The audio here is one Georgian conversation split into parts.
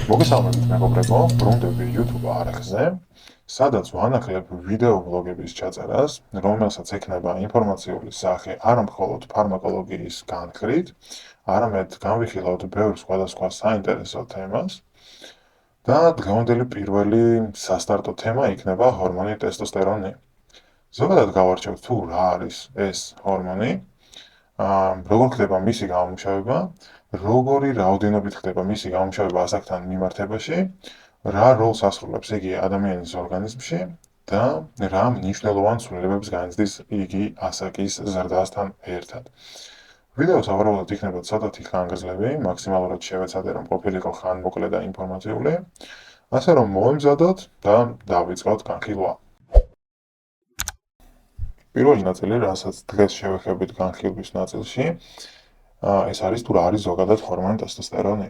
მოგესალმებით მეგობრებო, ბრუნდები YouTube არხზე, სადაც ვანახლებ ვიდეო ბლოგების ჩაწერას, რომელსაც ექნება ინფორმაციული სახე არა მხოლოდ ფარმაკოლოგიის განხრით, არამედ განვიხილავთ ბევრ სხვადასხვა საინტერესო თემას და დღევანდელი პირველი სასტარტო თემა იქნება ჰორმონი ტესტოსტერონი. ზოგადად გავარჩევთ თუ რა არის ეს ჰორმონი, როგორ ხდება მისი გამომუშავება, როგორი რაოდენობით ხდება მისი გამომუშავება ასაკთან მიმართებაში, რა როლს ასრულებს იგი ადამიანის ორგანიზმში და რა მნიშვნელოვან ცვლილებებს განიცდის იგი ასაკის ზრდასთან ერთად. ვიდეო სავარაუდოდ იქნება ცოტათი ხანგრძლივი, მაქსიმალურად შევეცადე რომ ყოფილიყო ხანმოკლე და ინფორმატიული, ასე რომ მოემზადოთ და დავიწყოთ განხილვა. პირველი ნაწილი, რასაც დღეს შევეხებით განხილვის ნაწილში, ეს არის თუ რა არის ზოგადად ჰორმონი ტესტოსტერონი.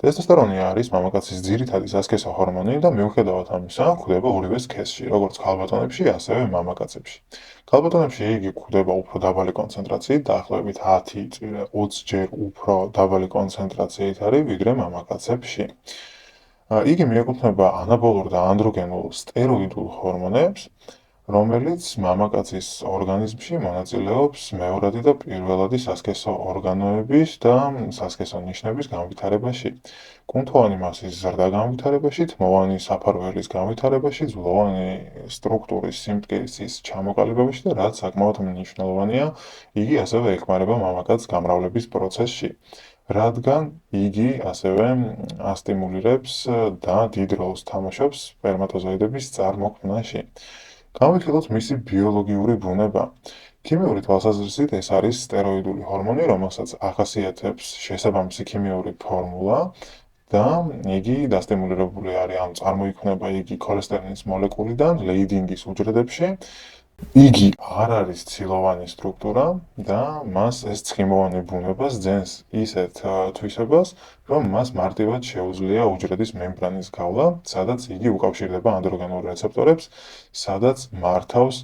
ტესტოსტერონი არის მამაკაცის ძირითადი სასქესო ჰორმონი და მიუხედავად ამისა, გვხვდება ორივე სქესში, როგორც ქალბატონებში, ასევე მამაკაცებში. ქალბატონებში იგი გვხვდება უფრო დაბალი კონცენტრაციით, დაახლოებით 10-20 ჯერ უფრო დაბალი კონცენტრაციით არის, ვიდრე მამაკაცებში. იგი მიეკუთვნება ანაბოლურ და ანდროგენულ სტეროიდულ ჰორმონებს, რომელიც მამაკაცის ორგანიზმში მონაწილეობს მეორადი და პირველადი სასქესო ორგანოების და სასქესო ნიშნების განვითარებაში, კუნთოვანი მასის ზრდა განვითარებაში, თმოვანი საფარველის განვითარებაში, ძვლოვანი სტრუქტურის სიმტკიცის ჩამოყალიბებაში და რაც საკმაოდ მნიშვნელოვანია, იგი ასევე ეხმარება მამაკაცს გამრავლების პროცესში, რადგან იგი ასევე ასტიმულირებს და დიდ როლს თამაშობს სპერმატოზოიდების წარმოქმნაში. გავიხილოთ მისი ბიოლოგიური ბუნება. ქიმიური თვალსაზრისით ეს არის სტეროიდული ჰორმონი, რომელსაც ახასიათებს შესაბამისი ქიმიური ფორმულა და იგი დასტიმულირებული არის, ან წარმოიქმნება იგი ქოლესტერინის მოლეკულიდან ლეიდინგის უჯრედებში. იგი არ არის ცილოვანი სტრუქტურა და მას ეს ცხიმოვანი ბუნება სძენს ისეთ თვისებას, რომ მას მარტივად შეუძლია უჯრედის მემბრანის გავლა, სადაც იგი უკავშირდება ანდროგენულ რეცეპტორებს, სადაც მართავს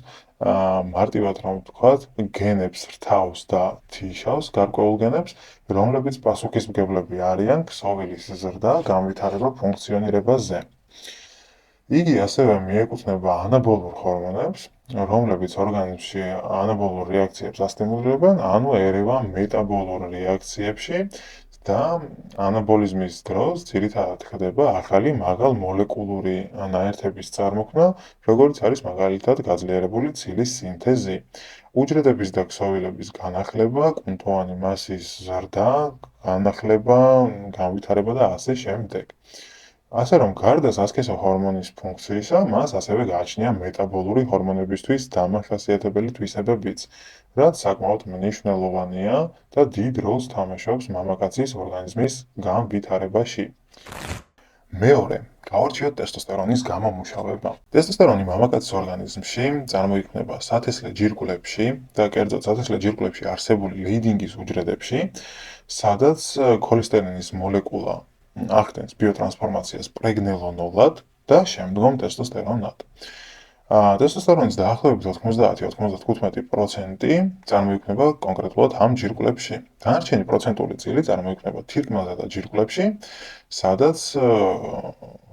მარტივად რომ ვთქვათ, გენებს რთავს და თიშავს გარკვეულ გენებს, რომლებიც პასუხისმგებლები არიან ქსოვილის ზრდა, განვითარება, ფუნქციონირებაზე. იგი ასევე მიეკუთვნება ანაბოლურ ჰორმონებს, რომლებიც ორგანიზმში ანაბოლურ რეაქციებს ასტიმულირებენ, ანუ ერევა მეტაბოლურ რეაქციებში და ანაბოლიზმის დროს ძირითადად ხდება ახალი მაღალ მოლეკულური ნაერთების წარმოქმნა, როგორც არის მაგალითად გაძლიერებული ცილის სინთეზი, უჯრედების და ქსოვილების განახლება, კუნთოვანი მასის ზრდა, განახლება, განვითარება და ასე შემდეგ. ასე რომ, გარდა სასქესო ჰორმონის ფუნქციისა, მას ასევე გააჩნია მეტაბოლური ჰორმონებისთვის დამახასიათებელი თვისებებიც, რაც საკმაოდ მნიშვნელოვანია და დიდ როლს თამაშობს მამაკაცის ორგანიზმის განვითარებაში. მეორე, გავარჩიოთ ტესტოსტერონის გამომუშავება. ტესტოსტერონი მამაკაცის ორგანიზმში წარმოიქმნება სათესლე ჯირკვლებში და კერძოდ სათესლე ჯირკვლებში არსებული ლეიდინგის უჯრედებში, სადაც ქოლესტერინის მოლეკულა ახდენს ბიოტრანსფორმაციას პრეგნელონულად და შემდგომ ტესტოსტერონად. ტესტოსტერონის დაახლოებით 90-95% წარმოიქმნება კონკრეტულად ამ ჯირკვლებში. დანარჩენი პროცენტული წილი წარმოიქმნება თირკმელსა და ჯირკვლებში, სადაც,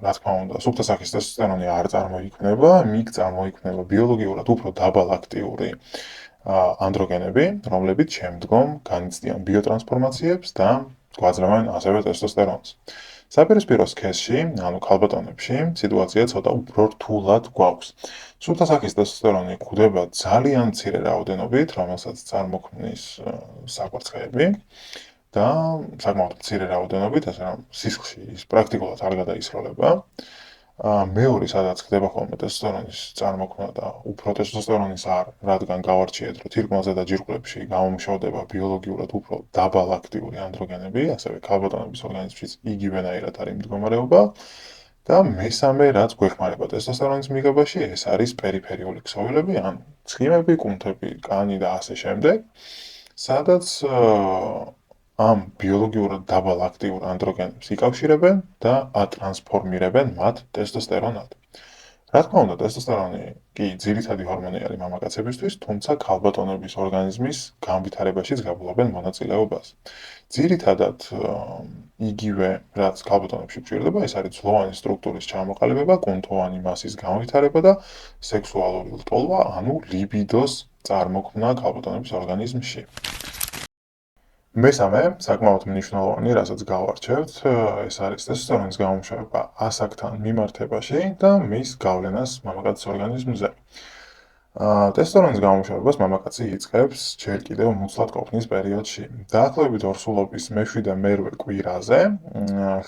რა თქმა უნდა, სუფთასახის ტესტოსტერონი არ წარმოიქმნება, იქ წარმოიქმნება ბიოლოგიურად უფრო დაბალაქტიური ანდროგენები, რომლებიც შემდგომ განიცდიან ბიოტრანსფორმაციებს და გვაძლევენ ასევე ტესტოსტერონს. საპირისპირო სქესში, ანუ ქალბატონებში, სიტუაცია ცოტა უფრო რთულად გვაქვს. სუფთასახის ტესტოსტერონი გვხვდება ძალიან მცირე რაოდენობით, რომელსაც წარმოქმნის საკვარცხლები და საკმაოდ მცირე რაოდენობით, ასე რომ სისხლში ის პრაქტიკულად არ გადაისროლება. მეორე, სადაც ხდება ხოლმე ტესტოსტერონის წარმოქმნა და უფრო ტესტოსტერონის არ, რადგან გავარჩიეთ, რომ თირკმელსა და ჯირკვლებში გამომუშავდება ბიოლოგიურად უფრო დაბალაქტიური ანდროგენები, ასევე ქალბატონების ორგანიზმშიც იგივენაირად არის მდგომარეობა. და მესამე, რაც გვეხმარება ტესტოსტერონის მიღებაში, ეს არის პერიფერიული ქსოვილები, ან ცხიმები, კუნთები, კანი და ასე შემდეგ, სადაც ამ ბიოლოგიურად დაბალაქტიურ ანდროგენებს იკავშირებენ და ატრანსფორმირებენ მათ ტესტოსტერონად. რა თქმა უნდა, ტესტოსტერონი კი ძირითადი ჰორმონი არის მამაკაცებისთვის, თუმცა ქალბატონების ორგანიზმის განვითარებაშიც გაბულობენ მონაწილეობას. ძირითადად იგივე, რაც ქალბატონებში გვჭირდება, ეს არის ძვლოვანი სტრუქტურის ჩამოყალიბება, კუნთოვანი მასის განვითარება და სექსუალური ლტოლვა, ანუ ლიბიდოს წარმოქმნა ქალბატონების ორგანიზმში. მესამე, საკმაოდ მნიშვნელოვანი, რასაც გავარჩევთ, ეს არის ტესტოსტერონის გამომშრალება ასაკთან მიმართებაში და მის გავლენას მამაკაცის ორგანიზმზე. ტესტოსტერონის გამომშრალებას მამაკაცი იწყებს ჯერ კიდევ მუცლად ყოფნის პერიოდში. დაახლოებით ორსულობის მე-7 და მე-8 კვირაზე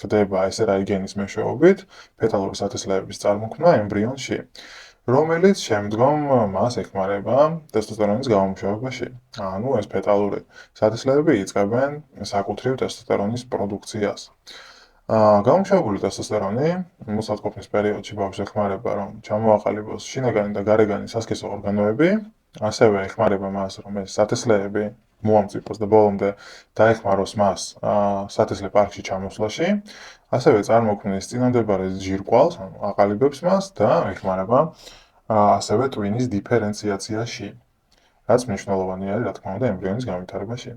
ხდება ესე რაი გენის მეშვეობით ფეტალური სათესლეების წარმოქმნა ემბრიონში, რომელიც შემდგომ მას ეხმარება ტესტოსტერონის გამომშრალებაში. ანუ ეს ფეტალური სათესლეები იწყებენ საკუთრივ ტესტოსტერონის პროდუქციას. გამომშრალებული ტესტოსტერონი მუცლად ყოფნის პერიოდში ბავშვს ეხმარება, რომ ჩამოაყალიბოს შინაგანი და გარეგანი სასქესო ორგანოები, ასევე ეხმარება მას, რომ ეს სათესლეები მოამწიფოს და ბოლომდე დაეხმაროს მას სათესლე პარკში ჩამოსვლაში, ასევე წარმოქმნის წინამდებარე ჯირკვალს, ანუ აყალიბებს მას და ეხმარება ასევე ტვინის დიფერენციაციაში, რაც მნიშვნელოვანი არის, რა თქმა უნდა, ემბრიონის განვითარებაში.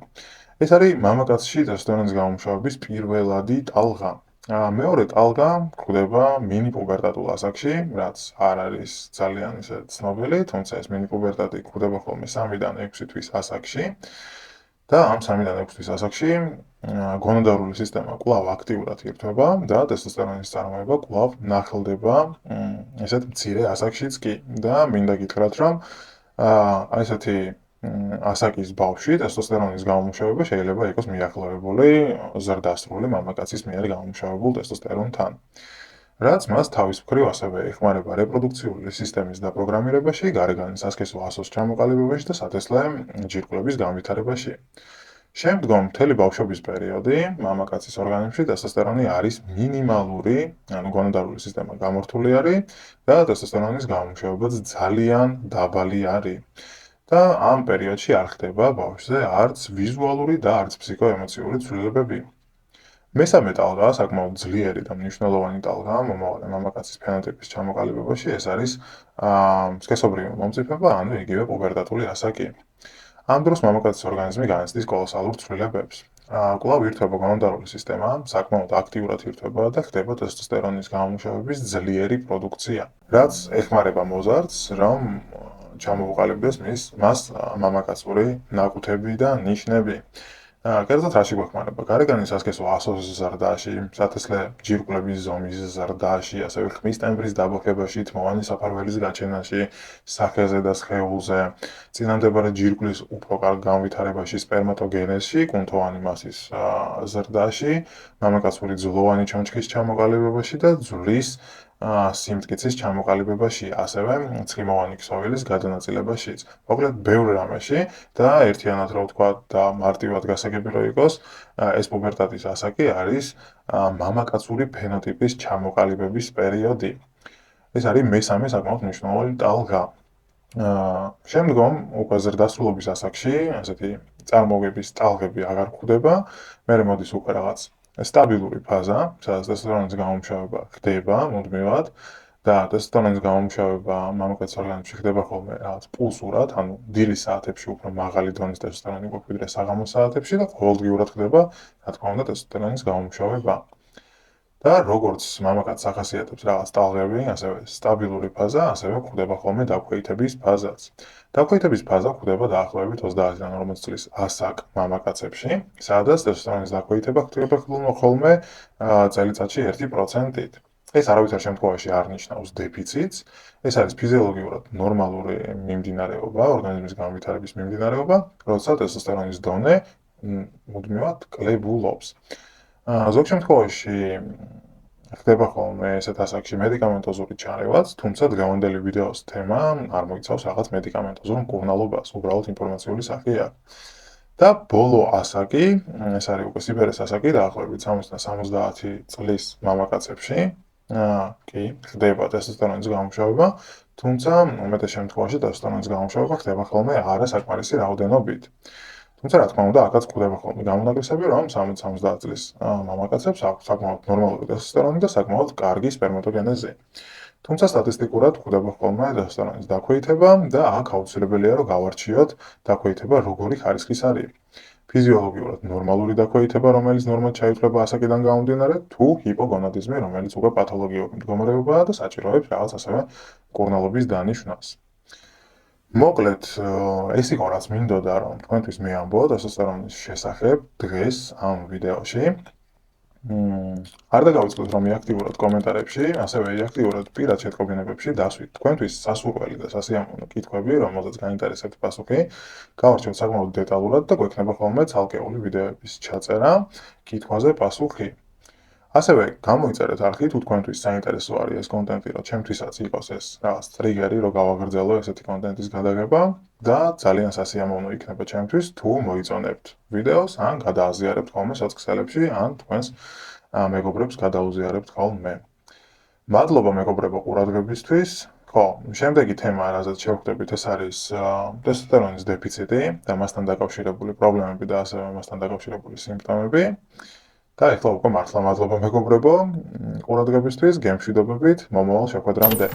ეს არის მამაკაცში ტესტოსტერონის გამომშრალების პირველადი ტალღა. მეორე ტალღა გვხვდება მინიპუბერტატულ ასაკში, რაც არ არის ძალიან ისე ცნობილი, თუმცა ეს მინიპუბერტატი გვხვდება ხოლმე 3-დან 6 თვის ასაკში და ამ 3-დან 6 თვის ასაკში გონადარული სისტემა კვლავ აქტიურად ირთვება და ტესტოსტერონის წარმოება კვლავ ნახელდება ესეთ მცირე ასაკშიც კი და მინდა გითხრათ, რომ ესეთი ასაკის ბავშვი ტესტოსტერონის გამომშრალება შეიძლება იყოს მიახლოებული ზრდასრული მამაკაცის მიერ გამომშრალებულ ტესტოსტერონთან, რაც მას თავის მხრივ ასევე ეხმარება რეპროდუქციული სისტემის დაპროგრამირებაში, გარეგანი სასქესო ასოს ჩამოყალიბებაში და სათესლე ჯირკვლების განვითარებაში. შემდგომ მთელი ბავშვობის პერიოდი მამაკაცის ორგანიზმში ტესტოსტერონი არის მინიმალური, ანუ გონადარული სისტემა გამორთული არის და ტესტოსტერონის გამომშრალებაც ძალიან დაბალი არის. და ამ პერიოდში არ ხდება ბავშვზე არც ვიზუალური და არც ფსიქოემოციური ცვლილებები. მესამე ტალღა, საკმაოდ ძლიერი და მნიშვნელოვანი ტალღა მომავალი მამაკაცის ფენოტიპის ჩამოყალიბებაში, ეს არის სქესობრივი მომწიფება, ანუ იგივე პუბერტატული ასაკი. ამ დროს მამაკაცის ორგანიზმი განიცდის კოლოსალურ ცვლილებებს. კვლავ ირთვება გონადარული სისტემა, საკმაოდ აქტიურად ირთვება და ხდება ტესტოსტერონის გამომშრალების ძლიერი პროდუქცია, რაც ეხმარება მოზარდს, რომ ჩამოუყალიბდეს მას მამაკაცური ნაკვთები და ნიშნები. კერძოდ რაში გვეხმარება? გარეგანი სასქესო ასოს ზრდაში, სათესლე ჯირკვლების ზომის ზრდაში, ასევე ხმის ტემბრის დაბოქებაში, თმოვანი საფარველის გაჩენაში, სახეზე და სხეულზე, წინამდებარე ჯირკვლის უფრო კარგ განვითარებაში, სპერმატოგენეზში, კუნთოვანი მასის ზრდაში, მამაკაცური ძვლოვანი ჩონჩხის ჩამოყალიბებაში და ძვლის სიმტკიცის ჩამოყალიბებაში, ასევე ცხიმოვანი ქსოვილის გადანაწილებაშიც. მოკლედ, ბევრ რამეში და ერთიანად რა ვთქვა და მარტივად გასაგები რო იყოს, ეს პუბერტატის ასაკი არის მამაკაცური ფენოტიპის ჩამოყალიბების პერიოდი. ეს არის მესამე საკმაოდ მნიშვნელოვანი ტალღა. შემდგომ უკვე ზრდასრულობის ასაკში ასეთი წარმოგების ტალღები აღარ გვხვდება, მერე მოდის უკვე რაღაც სტაბილური ფაზა, სადაც ტესტოსტერონის გამომშრალება ხდება მუდმივად და ტესტოსტერონის გამომშრალება მამაკაცის ორგანიზმში ხდება ხოლმე რაღაც პულსურად, ანუ დილის საათებში უფრო მაღალი დონის ტესტოსტერონი გვაქვს ვიდრე საღამოს საათებში და ყოველდღიურად ხდება, რა თქმა უნდა, ტესტოსტერონის გამომშრალება. და როგორც მამაკაცს ახასიათებს რაღაც ტალღები, ასევე სტაბილური ფაზა, ასევე გვხვდება ხოლმე დაქვეითების ფაზაც. დაქვეითების ფაზა გვხვდება დაახლოებით 30-დან 40 წლის ასაკ მამაკაცებში, სადაც ტესტოსტერონის დაქვეითება ხდება ხოლმე წელიწადში 1%-ით. ეს არავითარ შემთხვევაში არ ნიშნავს დეფიციტს, ეს არის ფიზიოლოგიურად ნორმალური მიმდინარეობა, ორგანიზმის განვითარების მიმდინარეობა, როცა ტესტოსტერონის დონე მუდმივად კლებულობს. ზოგ შემთხვევაში ხდება ხოლმე ესეთ ასაკში მედიკამენტოზური ჩარევაც, თუმცა დღევანდელი ვიდეოს თემა არ მოიცავს რაღაც მედიკამენტოზურ მკურნალობას, უბრალოდ ინფორმაციული სახე აქვს. და ბოლო ასაკი, ეს არის უკვე სიბერეს ასაკი, დაახლოებით 60-70 წლის მამაკაცებში, კი, ხდება ტესტოსტერონის გამომშრალება, თუმცა უმეტეს შემთხვევაში ტესტოსტერონის გამომშრალება ხდება ხოლმე არასაკმარისი რაოდენობით. თუმცა რა თქმა უნდა, აქაც გვხვდება ხოლმე გამონაკლისები, რომ 60-70 წლის მამაკაცებს აქვს საკმაოდ ნორმალური ტესტოსტერონი და საკმაოდ კარგი სპერმატოგენეზი. თუმცა სტატისტიკურად გვხვდება ხოლმე ტესტოსტერონის დაქვეითება და აქ აუცილებელია რომ გავარჩიოთ დაქვეითება როგორი ხარისხის არის. ფიზიოლოგიურად ნორმალური დაქვეითება, რომელიც ნორმად ჩაითვლება ასაკიდან გამომდინარე, თუ ჰიპოგონადიზმი, რომელიც უკვე პათოლოგიური მდგომარეობაა და საჭიროებს რაღაც ასევე მკურნალობის დანიშვნას. მოკლედ, ეს იყო რაც მინდოდა რომ თქვენთვის მეამბო ტესტოსტერონის შესახებ დღეს ამ ვიდეოში. არ დაგავიწყდეთ რომ იაქტიუროთ კომენტარებში, ასევე იაქტიუროთ პირად შეტყობინებებში დასვით თქვენთვის სასურველი და სასიამოვნო კითხვები, რომელზეც გაინტერესებთ პასუხი. გავარჩევთ საკმაოდ დეტალურად და გვექნება ხოლმე ცალკეული ვიდეოების ჩაწერა კითხვაზე პასუხი. ასევე გამოიწერეთ არხი თუ თქვენთვის საინტერესო არის ეს კონტენტი, რომ ჩემთვისაც იყოს ეს რაღაც ტრიგერი, რომ გავაგრძელო ესეთი კონტენტის გადაღება და ძალიან სასიამოვნო იქნება ჩემთვის თუ მოიწონებთ ვიდეოს ან გადააზიარებთ ხოლმე სოციალებში ან თქვენს მეგობრებს გადაუზიარებთ ხოლმე. მადლობა მეგობრებო ყურადღებისთვის. ხო, შემდეგი თემა, რაზეც შევხვდებით, ეს არის ტესტოსტერონის დეფიციტი და მასთან დაკავშირებული პრობლემები და ასევე მასთან დაკავშირებული სიმპტომები. და ეხლა უკვე მართლა მადლობა მეგობრებო ყურადღებისთვის, გემშვიდობებით, მომავალ შეხვედრამდე.